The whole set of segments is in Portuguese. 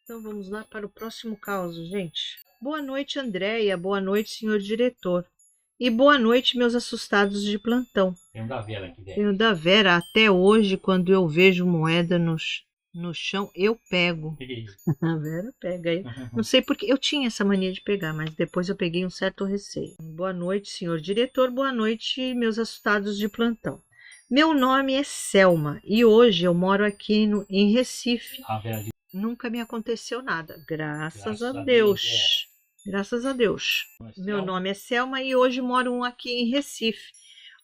Então vamos lá para o próximo caos, gente. Boa noite, Andréia. Boa noite, senhor diretor. E boa noite, meus assustados de plantão. Tem um da Vera aqui dentro. Tem o da Vera. Até hoje, quando eu vejo moeda no chão, eu pego. Que é isso? A Vera pega aí. Não sei porque eu tinha essa mania de pegar, mas depois eu peguei um certo receio. Boa noite, senhor diretor. Boa noite, meus assustados de plantão. Meu nome é Selma e hoje eu moro aqui em Recife. A Vera de... Nunca me aconteceu nada, graças a Deus, Deus. Graças a Deus. Meu nome é Selma e hoje moro aqui em Recife,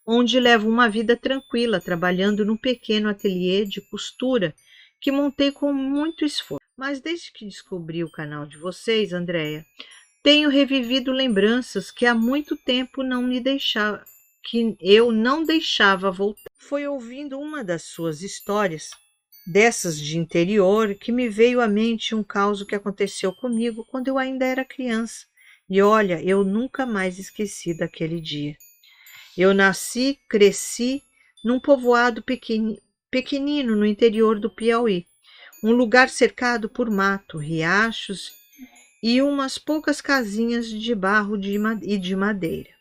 onde levo uma vida tranquila, trabalhando num pequeno ateliê de costura que montei com muito esforço. Mas desde que descobri o canal de vocês, Andréia, tenho revivido lembranças que há muito tempo eu não deixava voltar. Foi ouvindo uma das suas histórias, dessas de interior, que me veio à mente um caos que aconteceu comigo quando eu ainda era criança. E olha, eu nunca mais esqueci daquele dia. Eu nasci, cresci num povoado pequenino no interior do Piauí, um lugar cercado por mato, riachos e umas poucas casinhas de barro e de madeira.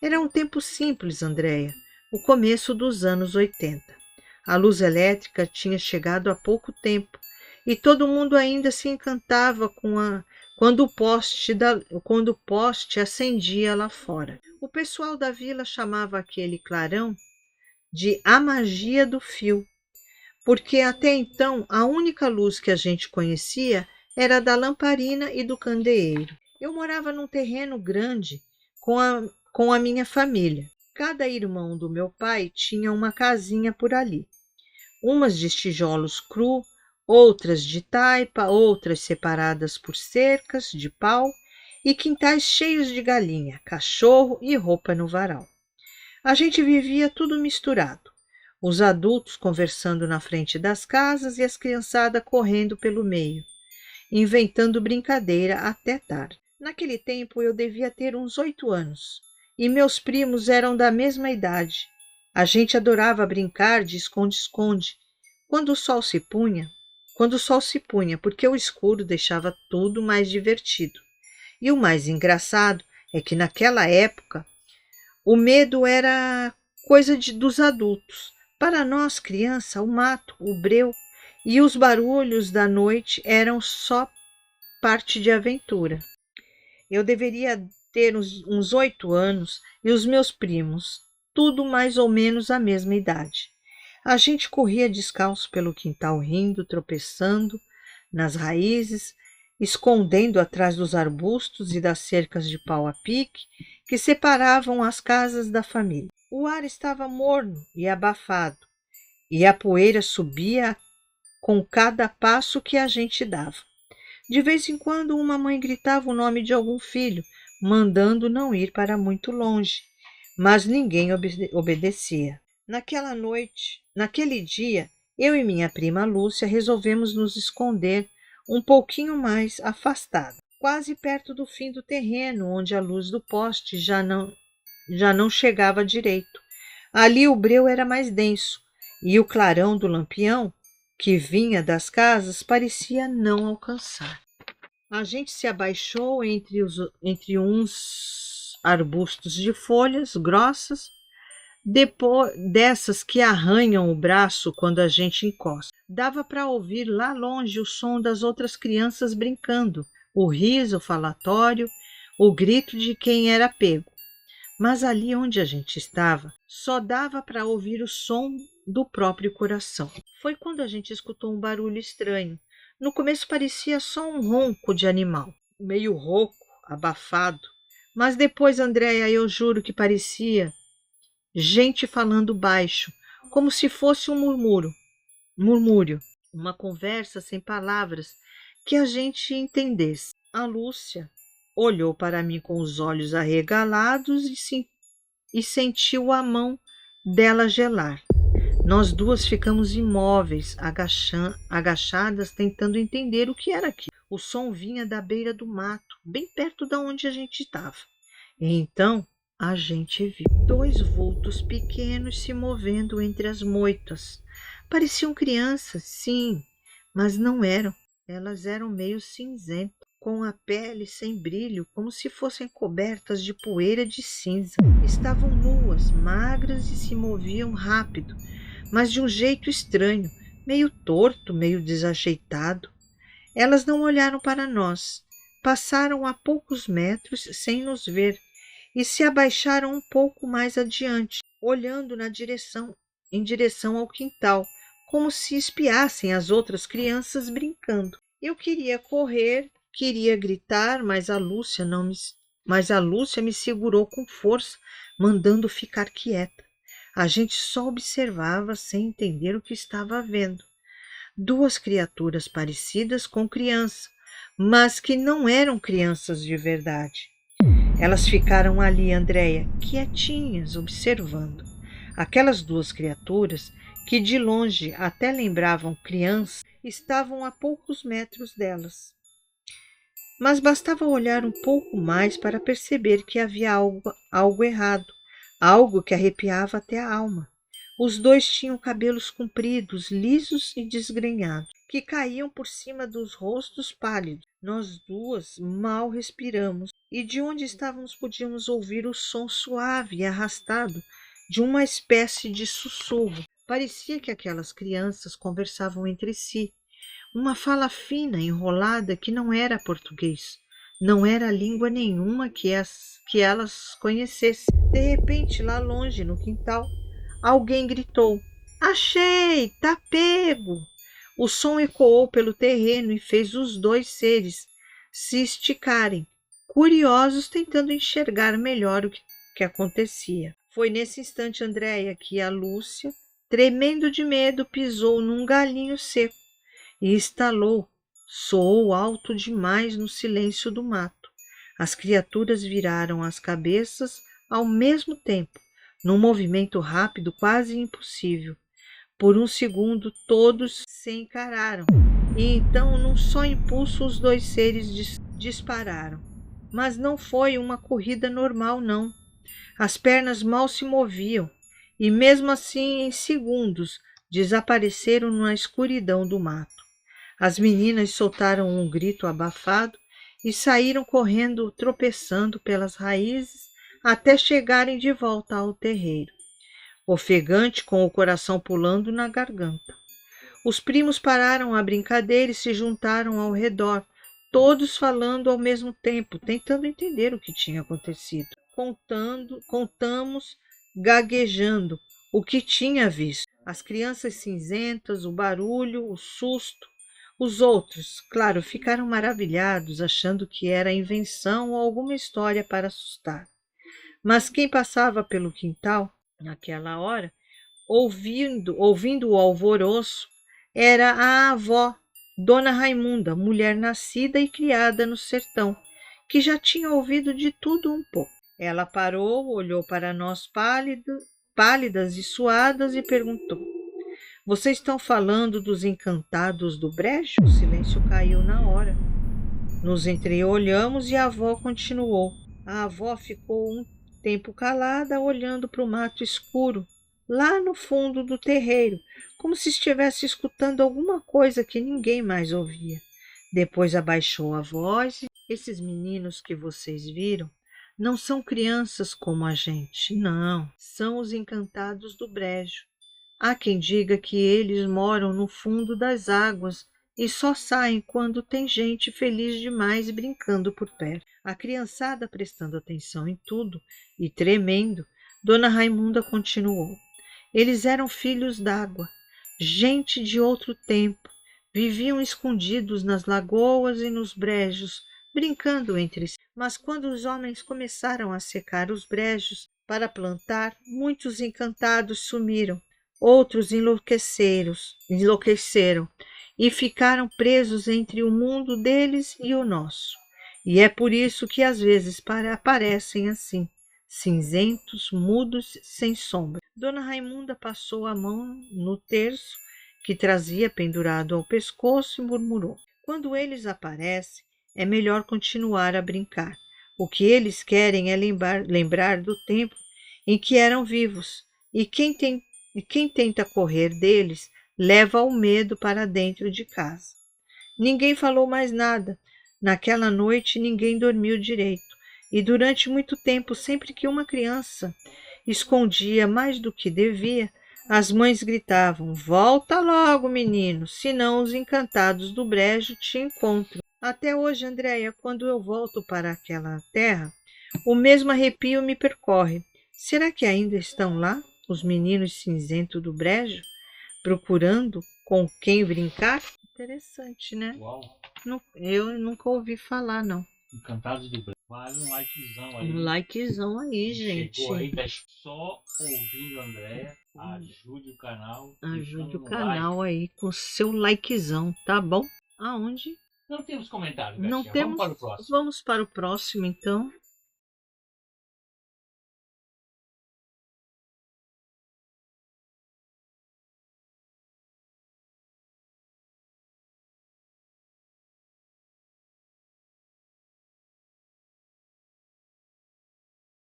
Era um tempo simples, Andréia, o começo dos anos 80. A luz elétrica tinha chegado há pouco tempo e todo mundo ainda se encantava quando o poste acendia lá fora. O pessoal da vila chamava aquele clarão de a magia do fio, porque até então a única luz que a gente conhecia era da lamparina e do candeeiro. Eu morava num terreno grande com a minha família. Cada irmão do meu pai tinha uma casinha por ali. Umas de tijolos cru, outras de taipa, outras separadas por cercas de pau e quintais cheios de galinha, cachorro e roupa no varal. A gente vivia tudo misturado, os adultos conversando na frente das casas e as criançadas correndo pelo meio, inventando brincadeira até tarde. Naquele tempo eu devia ter uns 8 anos e meus primos eram da mesma idade. A gente adorava brincar de esconde-esconde quando o sol se punha, porque o escuro deixava tudo mais divertido. E o mais engraçado é que naquela época o medo era coisa dos adultos. Para nós, criança, o mato, o breu e os barulhos da noite eram só parte de aventura. Eu deveria ter uns 8 anos e os meus primos, tudo mais ou menos a mesma idade. A gente corria descalço pelo quintal, rindo, tropeçando nas raízes, escondendo atrás dos arbustos e das cercas de pau a pique que separavam as casas da família. O ar estava morno e abafado, e a poeira subia com cada passo que a gente dava. De vez em quando, uma mãe gritava o nome de algum filho, mandando não ir para muito longe, mas ninguém obedecia. Naquele dia, eu e minha prima Lúcia resolvemos nos esconder um pouquinho mais afastado, quase perto do fim do terreno, onde a luz do poste já não chegava direito. Ali o breu era mais denso, e o clarão do lampião, que vinha das casas, parecia não alcançar. A gente se abaixou entre uns arbustos de folhas grossas, depois dessas que arranham o braço quando a gente encosta. Dava para ouvir lá longe o som das outras crianças brincando, o riso falatório, o grito de quem era pego. Mas ali onde a gente estava, só dava para ouvir o som do próprio coração. Foi quando a gente escutou um barulho estranho. No começo parecia só um ronco de animal, meio rouco, abafado. Mas depois, Andréia, eu juro que parecia gente falando baixo, como se fosse um murmúrio, uma conversa sem palavras que a gente entendesse. A Lúcia olhou para mim com os olhos arregalados e sentiu a mão dela gelar. Nós duas ficamos imóveis, agachadas, tentando entender o que era aquilo. O som vinha da beira do mato, bem perto de onde a gente estava. E então a gente viu 2 vultos pequenos se movendo entre as moitas. Pareciam crianças, sim, mas não eram. Elas eram meio cinzentas, com a pele sem brilho, como se fossem cobertas de poeira de cinza. Estavam nuas, magras e se moviam rápido, mas de um jeito estranho, meio torto, meio desajeitado. Elas não olharam para nós. Passaram a poucos metros sem nos ver e se abaixaram um pouco mais adiante, olhando em direção ao quintal, como se espiassem as outras crianças brincando. Eu queria correr, queria gritar, mas a Lúcia me segurou com força, mandando ficar quieta. A gente só observava sem entender o que estava vendo. Duas criaturas parecidas com criança, mas que não eram crianças de verdade. Elas ficaram ali, Andréia, quietinhas, observando. Aquelas duas criaturas, que de longe até lembravam crianças, estavam a poucos metros delas. Mas bastava olhar um pouco mais para perceber que havia algo errado, algo que arrepiava até a alma. Os dois tinham cabelos compridos, lisos e desgrenhados, que caíam por cima dos rostos pálidos. Nós duas mal respiramos, e de onde estávamos podíamos ouvir o som suave e arrastado de uma espécie de sussurro. Parecia que aquelas crianças conversavam entre si, uma fala fina, enrolada, que não era português, não era língua nenhuma que elas conhecessem. De repente, lá longe, no quintal, alguém gritou: "Achei! Tá pego!" O som ecoou pelo terreno e fez os dois seres se esticarem, curiosos, tentando enxergar melhor o que acontecia. Foi nesse instante, Andréia, que a Lúcia, tremendo de medo, pisou num galinho seco e estalou. Soou alto demais no silêncio do mato. As criaturas viraram as cabeças ao mesmo tempo, num movimento rápido, quase impossível. Por um segundo, todos se encararam, e então, num só impulso, os dois seres dispararam. Mas não foi uma corrida normal, não. As pernas mal se moviam, e mesmo assim, em segundos, desapareceram na escuridão do mato. As meninas soltaram um grito abafado e saíram correndo, tropeçando pelas raízes, até chegarem de volta ao terreiro, ofegante, com o coração pulando na garganta. Os primos pararam a brincadeira e se juntaram ao redor, todos falando ao mesmo tempo, tentando entender o que tinha acontecido. Contamos, gaguejando, o que tinha visto. As crianças cinzentas, o barulho, o susto. Os outros, claro, ficaram maravilhados, achando que era invenção ou alguma história para assustar. Mas quem passava pelo quintal, naquela hora, ouvindo o alvoroço, era a avó, Dona Raimunda, mulher nascida e criada no sertão, que já tinha ouvido de tudo um pouco. Ela parou, olhou para nós pálidas e suadas e perguntou: "Vocês estão falando dos encantados do brejo?" O silêncio caiu na hora. Nos entreolhamos e a avó continuou. A avó ficou um tempo calada, olhando para o mato escuro, lá no fundo do terreiro, como se estivesse escutando alguma coisa que ninguém mais ouvia. Depois abaixou a voz: "Esses meninos que vocês viram não são crianças como a gente, não. São os encantados do brejo. Há quem diga que eles moram no fundo das águas e só saem quando tem gente feliz demais brincando por perto." A criançada, prestando atenção em tudo e tremendo, Dona Raimunda continuou: "Eles eram filhos d'água, gente de outro tempo. Viviam escondidos nas lagoas e nos brejos, brincando entre si. Mas quando os homens começaram a secar os brejos para plantar, muitos encantados sumiram, outros enlouqueceram e ficaram presos entre o mundo deles e o nosso. E é por isso que às vezes aparecem assim, cinzentos, mudos, sem sombra." Dona Raimunda passou a mão no terço que trazia pendurado ao pescoço e murmurou: "Quando eles aparecem, é melhor continuar a brincar. O que eles querem é lembrar do tempo em que eram vivos, e quem tenta correr deles leva o medo para dentro de casa." Ninguém falou mais nada. Naquela noite ninguém dormiu direito. E durante muito tempo, sempre que uma criança escondia mais do que devia, as mães gritavam: "Volta logo, menino, senão os encantados do brejo te encontram." Até hoje, Andréia, quando eu volto para aquela terra, o mesmo arrepio me percorre. Será que ainda estão lá os meninos cinzentos do brejo, procurando com quem brincar? Interessante, né? Uau. Eu nunca ouvi falar, não. Encantados do Brejo. Vale um likezão aí. Um likezão aí, gente. Chegou aí, tá só ouvindo a Andréia. Ajude o canal. Ajude o canal aí com seu likezão, tá bom? Aonde? Não temos comentário, Não Gatinha. temos. Vamos para o próximo. Vamos para o próximo, então.